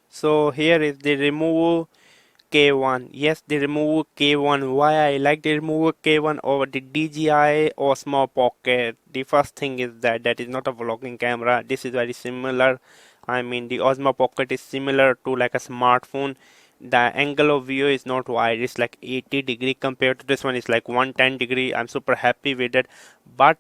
So here is the Removu K1. Yes, the Removu K1. Why I like the Removu K1 over the DJI Osmo Pocket? The first thing is that that is not a vlogging camera. This is very similar. I mean, the Osmo Pocket is similar to like a smartphone. The angle of view is not wide. It's like 80-degree compared to this one. It's like 110-degree. I'm super happy with it. But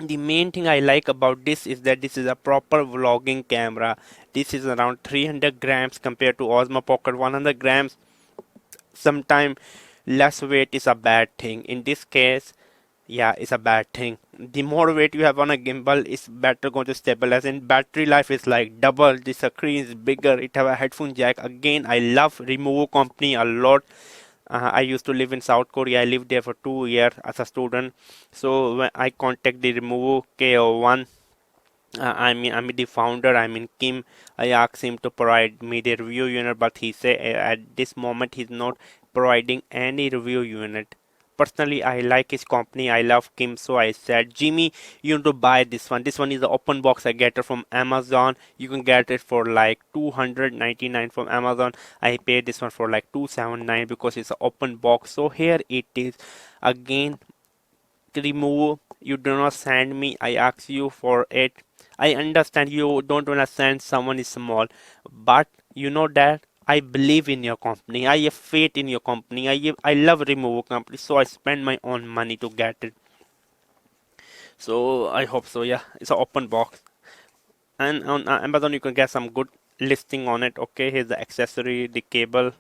the main thing I like about this is that this is a proper vlogging camera. This is around 300 grams compared to Osmo Pocket 100 grams. Sometimes less weight is a bad thing. In this case, yeah, it's a bad thing. The more weight you have on a gimbal is better going to stabilize, and battery life is like double. The screen is bigger. It have a headphone jack. Again, I love Removu company a lot. I used to live in South Korea. I lived there for 2 years as a student. So when I contact the Removu K1, I'm the founder. I mean Kim. I asked him to provide me the review unit, but he said at this moment he's not providing any review unit. Personally, I like his company. I love Kim, so I said, Jimmy, you need to buy this one. This one is the open box. I get it from Amazon. You can get it for like 299 from Amazon. I paid this one for like 279 because it's an open box. So here it is. Again, remove. You do not send me. I ask you for it. I understand you don't want to send someone is small, but you know that I believe in your company. I have faith in your company. I love Removu company, so I spend my own money to get it. So I hope so. Yeah, it's an open box, and on Amazon you can get some good listing on it. Okay, here's the accessory, the cable.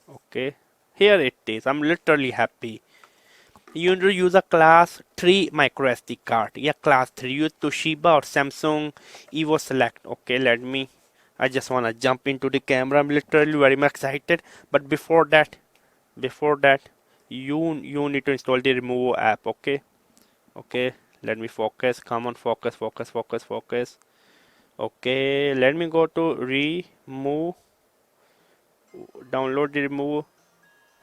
Okay, here it is. I'm literally happy. You need to use a class 3 micro SD card. Yeah, class 3. Use Toshiba or Samsung Evo Select. Okay, I just want to jump into the camera. I'm literally very much excited. But before that, you need to install the Removu app. Okay, okay. Let me focus. Come on, focus, focus, focus, focus. Okay, let me go to Remove. Download the Removu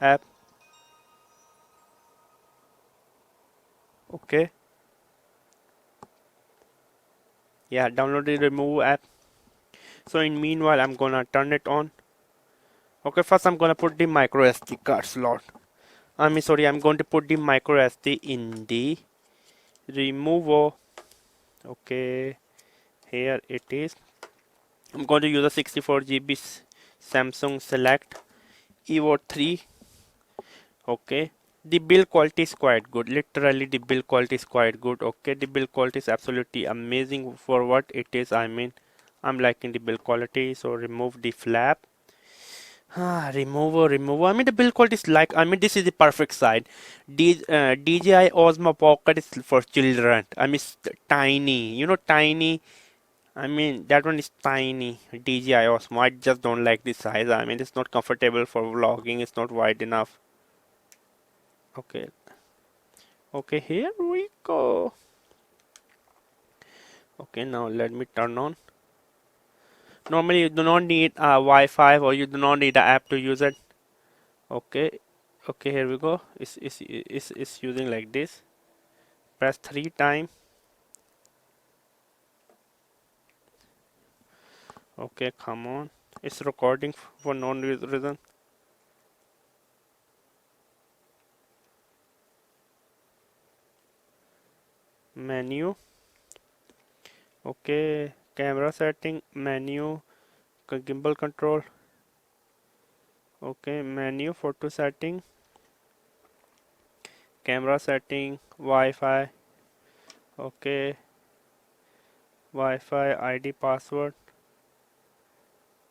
app. Okay, yeah, download the Removu app. So in meanwhile, I'm gonna turn it on. Okay, first I'm gonna put the micro SD card slot. I'm going to put the micro SD in the remover. Okay, here it is. I'm going to use a 64 GB Samsung Select Evo 3. Okay, the build quality is quite good. Literally, the build quality is quite good. Okay, the build quality is absolutely amazing for what it is. I mean, I'm liking the build quality. So remove the flap. Remover. I mean, the build quality is like, I mean, this is the perfect side. DJI Osmo Pocket is for children. I mean, it's tiny. You know, tiny. I mean, that one is tiny. DJI Osmo. I just don't like the size. I mean, it's not comfortable for vlogging. It's not wide enough. Okay. Okay, here we go. Okay, now let me turn on. Normally, you do not need Wi-Fi or you do not need an app to use it. Okay. Okay, here we go. It's using like this. Press 3 times. Okay, come on. It's recording for no reason. Menu. Okay, camera setting, menu, gimbal control. Okay, menu, photo setting, camera setting, Wi-Fi. Okay, Wi-Fi, ID, password,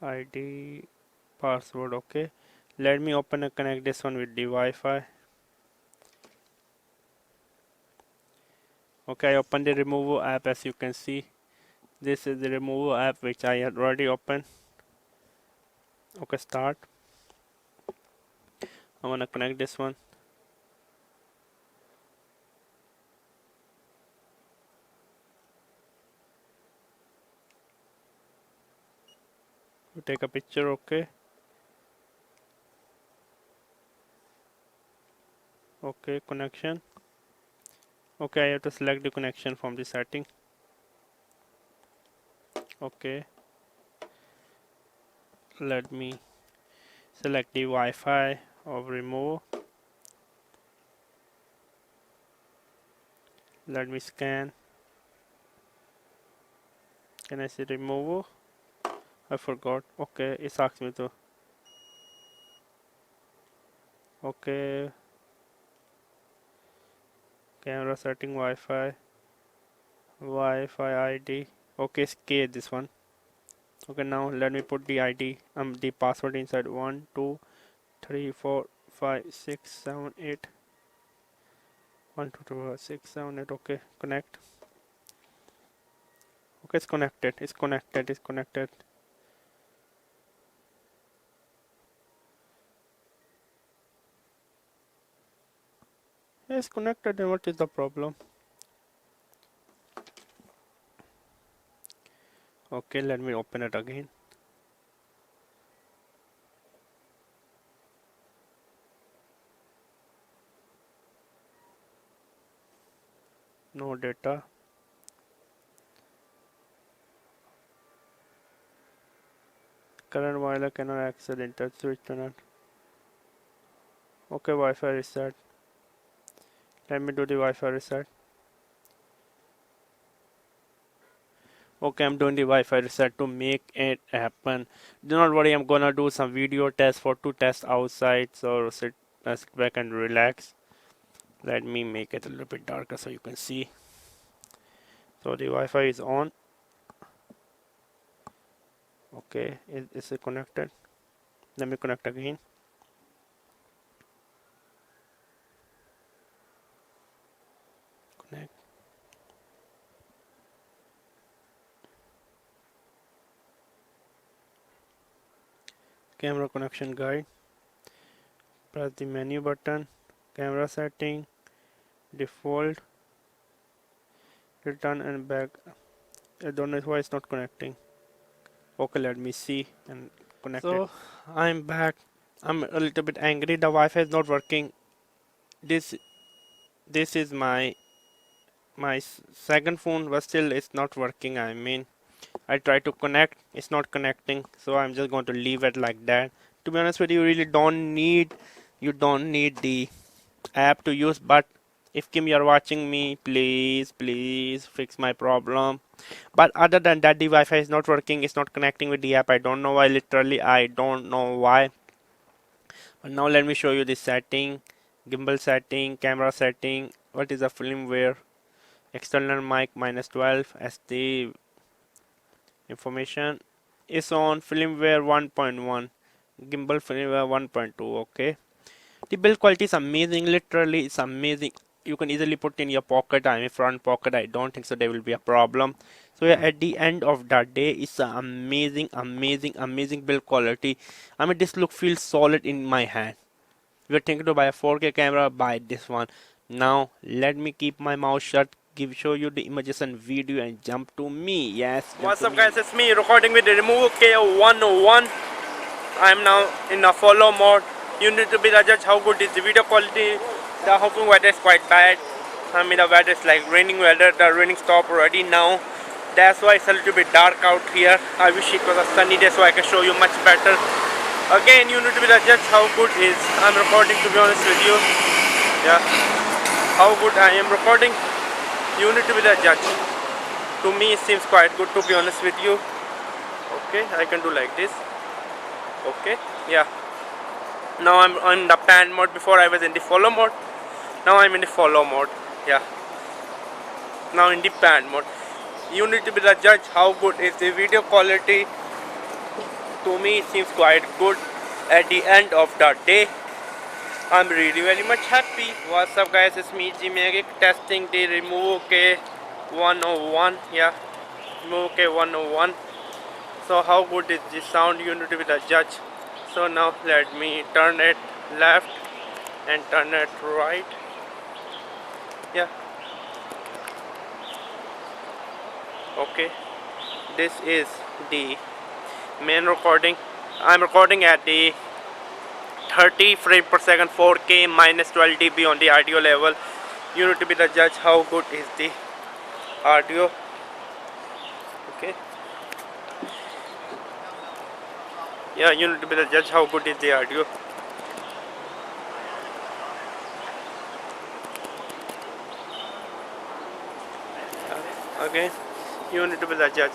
ID, password. Okay, let me open and connect this one with the Wi-Fi. Okay, I opened the Removu app. As you can see, this is the Removu app which I had already opened. Okay, start. I want to connect this one. You take a picture. Okay. Okay, connection. Okay, I have to select the connection from the setting. Okay. Let me select the Wi-Fi of Removu. Let me scan. Can I see Removu? I forgot. Okay, it asks me to. Okay, camera setting, Wi-Fi ID. Okay, scale this one. Okay, now let me put the ID, the password inside. 1 2 3 4 5 6 7 8. 1 2 3 4 6 7 8. Okay, connect. Okay, it's connected. It's connected. It's connected. It's connected. And what is the problem? Okay, let me open it again. No data. Current wireless cannot access internet switch cannot. Okay, Wi-Fi reset. Let me do the Wi-Fi reset. Okay, I'm doing the Wi-Fi reset to make it happen. Do not worry, I'm gonna do some video tests for to test outside. So sit back and relax. Let me make it a little bit darker so you can see. So the Wi-Fi is on. Okay, is it connected? Let me connect again. Connect. Camera connection guide. Press the menu button. Camera setting. Default. Return and back. I don't know why it's not connecting. Okay, let me see and connect it. So I'm back. I'm a little bit angry. The Wi-Fi is not working. This is my second phone, but still it's not working. I mean, I try to connect, it's not connecting. So I'm just going to leave it like that. To be honest with you, really don't need the app to use. But if Kim, you're watching me, please fix my problem. But other than that, the Wi-Fi is not working. It's not connecting with the app. I don't know why. Literally, I don't know why. But now let me show you the setting, gimbal setting, camera setting. What is the firmware? External mic -12 SD information is on firmware 1.1, gimbal firmware 1.2. Okay, the build quality is amazing. Literally, it's amazing. You can easily put in your pocket. I mean, front pocket. I don't think so there will be a problem. So yeah, at the end of the day, it's an amazing build quality. I mean, this look feels solid in my hand. If you're thinking to buy a 4K camera, buy this one. Now let me keep my mouth shut, show you the images and video, and jump to me. Yes. What's up, guys? It's me recording with the Removu K1. I'm now in a follow mode. You need to be the judge how good is the video quality. The hopping weather is quite bad. I mean, the weather is like raining weather. The raining stopped already now. That's why it's a little bit dark out here. I wish it was a sunny day so I can show you much better. Again, you need to be the judge how good is I'm recording, to be honest with you. Yeah, how good I am recording, you need to be the judge. To me it seems quite good, to be honest with you. Okay, I can do like this. Okay, yeah. Now I'm on the pan mode. Before I was in the follow mode. Now I'm in the follow mode. Yeah. Now in the pan mode. You need to be the judge how good is the video quality. To me it seems quite good. At the end of the day, I'm really very much happy. What's up, guys? It's me, Geek, testing the Removu K1 Yeah, Removu K1. So how good is this sound? You need to be the judge. So now let me turn it left and turn it right. Yeah. Okay. This is the main recording. I'm recording at the 30 frame per second 4K -12 dB on the audio level. You need to be the judge how good is the audio. Okay. Yeah, you need to be the judge how good is the audio. Okay, you need to be the judge.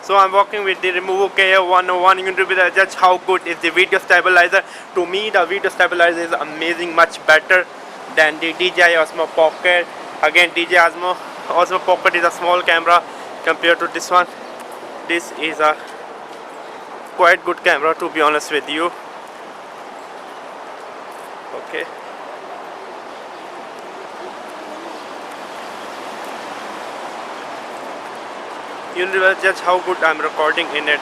So I'm working with the Removu K1 You need to be the judge how good is the video stabilizer. To me, the video stabilizer is amazing, much better than the DJI Osmo Pocket. Again, DJI Osmo Pocket is a small camera compared to this one. This is a quite good camera, to be honest with you. Okay. You need to judge how good I'm recording in it.